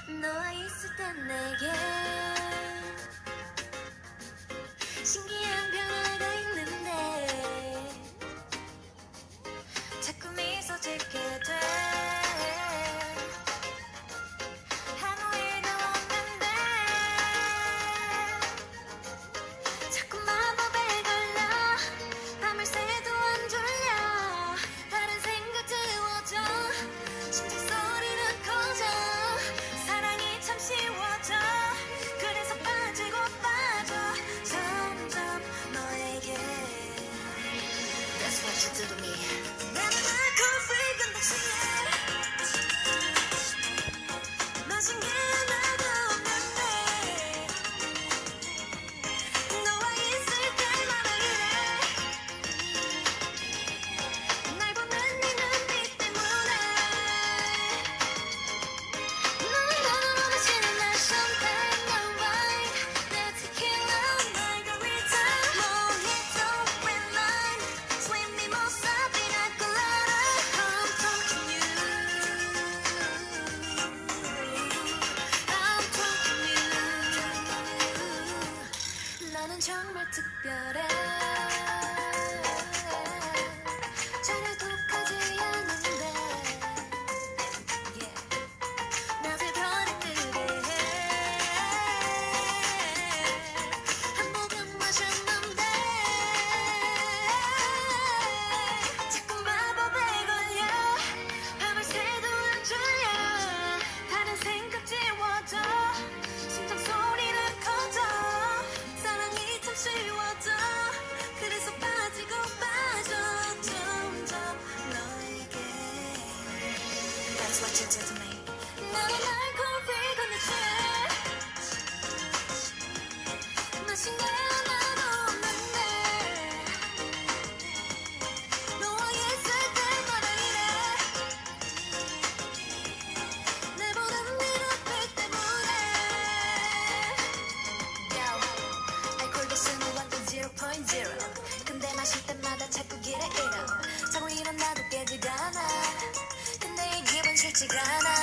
너와 있을 땐 내게 신기한 변화가 있는데 자꾸 미소 짓게 돼. 아무 일도 없는데 자꾸 마법에 걸려 밤을 새도 안 졸려. 다른 생각 지워져 심장 소리는 커져. 사랑이 참 쉬워져. 그래서 빠지고 빠져 점점 너에게. That's what you do to me. 나는 alcohol free 근데 취해. 마신 게 하나도 없는데 너와 있을 때마다 이래. 날 보는 네 눈빛 때문에 너는 원하시는 날 champagne, 난 wine, 내 tequila, margarita, mojito, red line, sweet mimosa, pina colada. I'm talking you. I'm talking you. 나는 정말 특별해. 전혀 독하지 않은데 yeah. 낮에 별이 뜨게 해. 한 모금 마셨는데 자꾸 마법에 걸려. 밤을 새도 안 졸려. 다른 생각 지워져. 심장 소리는 커져. 사랑이 참 쉬워져. 그래서 빠지고 빠져 점점 너에게. That's what you did to me. 나는 alcohol free 근데 취해. 마신 게 하나도 없는데 너와 있을 때마다 이래. 내 보는 네 눈빛 때문에. Yo, 알코올 도수는 완전 0.0. 근데 마실 때마다 자꾸 길에 잃어. 자고 일어나도 깨지가 않아. 근데 이 기분 싫지가 않아.